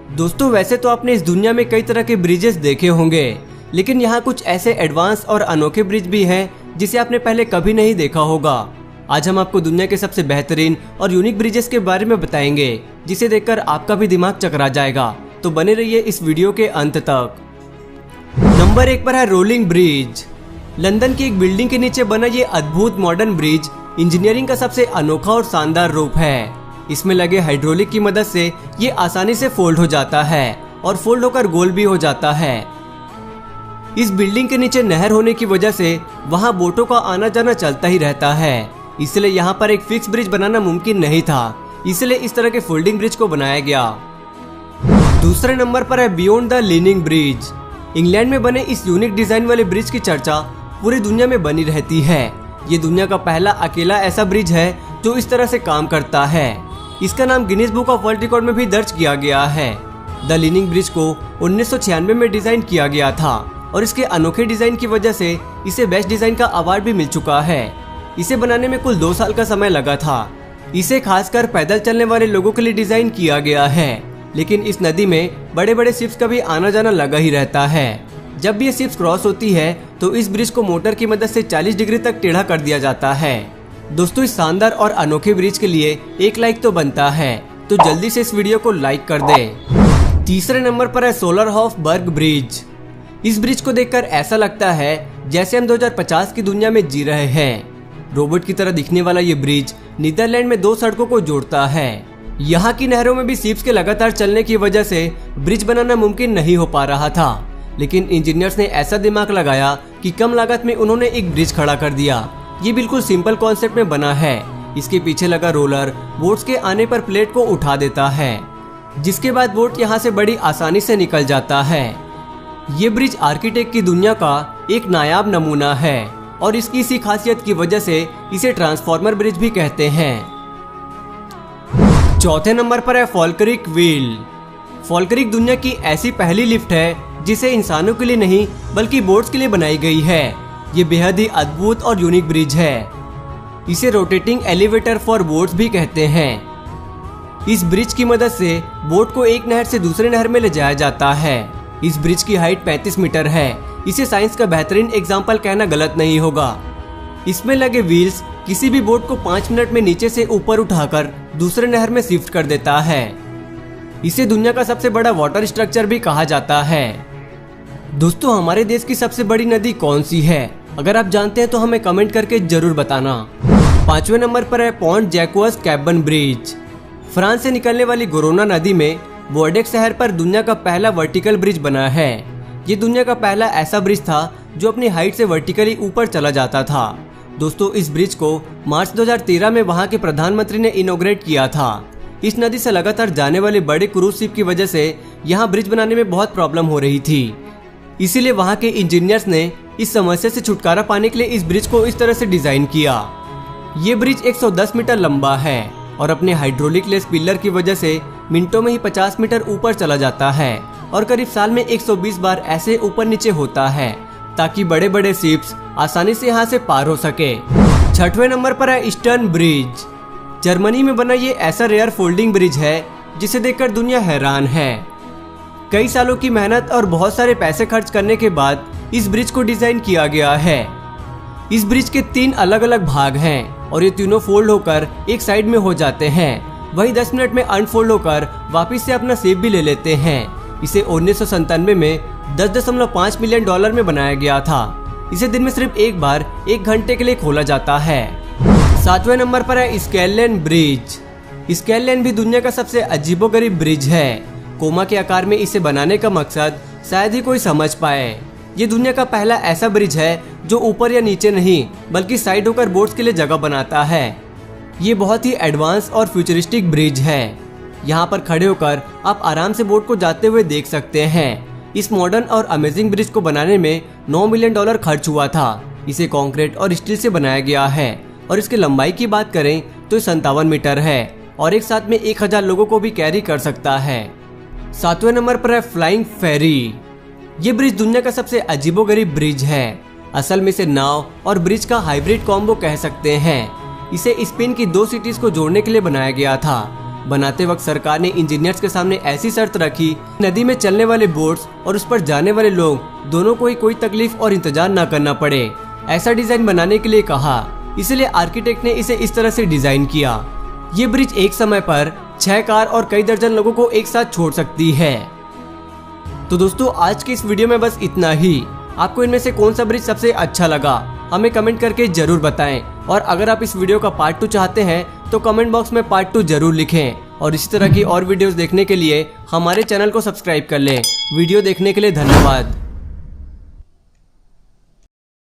दोस्तों वैसे तो आपने इस दुनिया में कई तरह के ब्रिजेस देखे होंगे, लेकिन यहाँ कुछ ऐसे एडवांस और अनोखे ब्रिज भी हैं जिसे आपने पहले कभी नहीं देखा होगा। आज हम आपको दुनिया के सबसे बेहतरीन और यूनिक ब्रिजेस के बारे में बताएंगे, जिसे देखकर आपका भी दिमाग चकरा जाएगा। तो बने रहिए इस वीडियो के अंत तक। नंबर 1 पर है रोलिंग ब्रिज। लंदन की एक बिल्डिंग के नीचे बना ये अद्भुत मॉडर्न ब्रिज इंजीनियरिंग का सबसे अनोखा और शानदार रूप है। इसमें लगे हाइड्रोलिक की मदद से ये आसानी से फोल्ड हो जाता है और फोल्ड होकर गोल भी हो जाता है। इस बिल्डिंग के नीचे नहर होने की वजह से वहां बोटों का आना जाना चलता ही रहता है, इसलिए यहाँ पर एक फिक्स ब्रिज बनाना मुमकिन नहीं था, इसलिए इस तरह के फोल्डिंग ब्रिज को बनाया गया। दूसरे नंबर पर है beyond the leaning bridge. England में बने इस यूनिक डिजाइन वाले ब्रिज की चर्चा पूरी दुनिया में बनी रहती है। ये दुनिया का पहला अकेला ऐसा ब्रिज है जो इस तरह से काम करता है। इसका नाम Guinness book of world record में भी दर्ज किया गया है। द लीनिंग ब्रिज को 1996 में डिजाइन किया गया था और इसके अनोखे डिजाइन की वजह से इसे बेस्ट डिजाइन का अवार्ड भी मिल चुका है। इसे बनाने में कुल 2 साल का समय लगा था। इसे खासकर पैदल चलने वाले लोगों के लिए डिजाइन किया गया है, लेकिन इस नदी में बड़े बड़े शिप्स का भी आना जाना लगा ही रहता है। जब भी ये शिप्स क्रॉस होती है तो इस ब्रिज को मोटर की मदद से 40 डिग्री तक टेढ़ा कर दिया जाता है। दोस्तों इस शानदार और अनोखे ब्रिज के लिए एक लाइक तो बनता है, तो जल्दी से इस वीडियो को लाइक कर दें। तीसरे नंबर पर है सोलरहोफबर्ग ब्रिज। इस ब्रिज को देखकर ऐसा लगता है जैसे हम 2050 की दुनिया में जी रहे हैं। रोबोट की तरह दिखने वाला ये ब्रिज नीदरलैंड में 2 सड़कों को जोड़ता है। यहाँ की नहरों में भी शिप्स के लगातार चलने की वजह से ब्रिज बनाना मुमकिन नहीं हो पा रहा था, लेकिन इंजीनियर्स ने ऐसा दिमाग लगाया कि कम लागत में उन्होंने एक ब्रिज खड़ा कर दिया। ये बिल्कुल सिंपल कॉन्सेप्ट में बना है। इसके पीछे लगा रोलर बोट्स के आने पर प्लेट को उठा देता है, जिसके बाद बोट यहाँ से बड़ी आसानी से निकल जाता है। ये ब्रिज आर्किटेक्ट की दुनिया का एक नायाब नमूना है और इसकी इसी खासियत की वजह से इसे ट्रांसफॉर्मर ब्रिज भी कहते हैं। चौथे नंबर पर है फॉल्करिक व्हील। फॉल्करिक दुनिया की ऐसी पहली लिफ्ट है जिसे इंसानों के लिए नहीं बल्कि बोट्स के लिए बनाई गई है। ये बेहद ही अद्भुत और यूनिक ब्रिज है। इसे रोटेटिंग एलिवेटर फॉर बोट्स भी कहते हैं। इस ब्रिज की मदद से बोट को एक नहर से दूसरे नहर में ले जाया जाता है। इस ब्रिज की हाइट 35 मीटर है। इसे साइंस का बेहतरीन एग्जाम्पल कहना गलत नहीं होगा। इसमें लगे व्हील्स किसी भी बोट को 5 मिनट में नीचे से ऊपर उठाकर दूसरे नहर में शिफ्ट कर देता है। इसे दुनिया का सबसे बड़ा वाटर स्ट्रक्चर भी कहा जाता है। दोस्तों हमारे देश की सबसे बड़ी नदी कौन सी है? अगर आप जानते हैं तो हमें कमेंट करके जरूर बताना। 5वें नंबर पर है पॉन्ट जैक्वस कैबन ब्रिज। फ्रांस से निकलने वाली गोरोना नदी में बोर्डेक्स शहर पर दुनिया का पहला वर्टिकल ब्रिज बना है। ये दुनिया का पहला ऐसा ब्रिज था जो अपनी हाइट से वर्टिकली ऊपर चला जाता था। दोस्तों इस ब्रिज को मार्च 2013 में वहां के प्रधानमंत्री ने इनॉग्रेट किया था। इस नदी से लगातार जाने वाले बड़े क्रूज शिप की वजह से यहाँ ब्रिज बनाने में बहुत प्रॉब्लम हो रही थी, इसीलिए वहां के इंजीनियर्स ने इस समस्या से छुटकारा पाने के लिए इस ब्रिज को इस तरह से डिजाइन किया। ये ब्रिज 110 मीटर लंबा है और अपने हाइड्रोलिक लेस पिलर की वजह से मिनटों में ही 50 मीटर ऊपर चला जाता है और करीब साल में 120 बार ऐसे ऊपर नीचे होता है, ताकि बड़े बड़े शिप्स आसानी से यहाँ से पार हो सके। 6वें नंबर पर है ईस्टर्न ब्रिज। जर्मनी में बना ये ऐसा रेयर फोल्डिंग ब्रिज है जिसे देखकर दुनिया हैरान है। कई सालों की मेहनत और बहुत सारे पैसे खर्च करने के बाद इस ब्रिज को डिजाइन किया गया है। इस ब्रिज के 3 अलग अलग भाग हैं और ये तीनों फोल्ड होकर एक साइड में हो जाते हैं। वही 10 मिनट में अनफोल्ड होकर वापस से अपना शेप भी ले लेते हैं। इसे 1997 में $10.5 मिलियन में बनाया गया था। इसे दिन में सिर्फ एक बार 1 घंटे के लिए खोला जाता है। 7वें नंबर पर है स्केललेन ब्रिज। स्केललेन भी दुनिया का सबसे अजीबोगरीब ब्रिज है। कोमा के आकार में इसे बनाने का मकसद शायद ही कोई समझ पाए। ये दुनिया का पहला ऐसा ब्रिज है जो ऊपर या नीचे नहीं बल्कि साइड होकर बोट्स के लिए जगह बनाता है। ये बहुत ही एडवांस और फ्यूचरिस्टिक ब्रिज है। यहाँ पर खड़े होकर आप आराम से बोट को जाते हुए देख सकते हैं। इस मॉडर्न और अमेजिंग ब्रिज को बनाने में $9 मिलियन खर्च हुआ था। इसे कंक्रीट और स्टील से बनाया गया है और इसकी लंबाई की बात करें तो 57 मीटर है और एक साथ में 1000 लोगों को भी कैरी कर सकता है। 7वें नंबर पर है फ्लाइंग फेरी। ये ब्रिज दुनिया का सबसे अजीबोगरीब ब्रिज है। असल में इसे नाव और ब्रिज का हाइब्रिड कॉम्बो कह सकते हैं। इसे स्पेन की 2 सिटीज को जोड़ने के लिए बनाया गया था। बनाते वक्त सरकार ने इंजीनियर्स के सामने ऐसी शर्त रखी, नदी में चलने वाले बोट्स और उस पर जाने वाले लोग दोनों को ही कोई तकलीफ और इंतजार न करना पड़े। ऐसा डिजाइन बनाने के लिए कहा, इसलिए आर्किटेक्ट ने इसे इस तरह से डिजाइन किया। ये ब्रिज एक समय पर 6 कार और कई दर्जन लोगों को एक साथ छोड़ सकती है। तो दोस्तों आज की इस वीडियो में बस इतना ही। आपको इनमें से कौन सा ब्रिज सबसे अच्छा लगा हमें कमेंट करके जरूर बताएं। और अगर आप इस वीडियो का पार्ट 2 चाहते हैं तो कमेंट बॉक्स में पार्ट 2 जरूर लिखें। और इसी तरह की और वीडियोस देखने के लिए हमारे चैनल को सब्सक्राइब कर लें। वीडियो देखने के लिए धन्यवाद।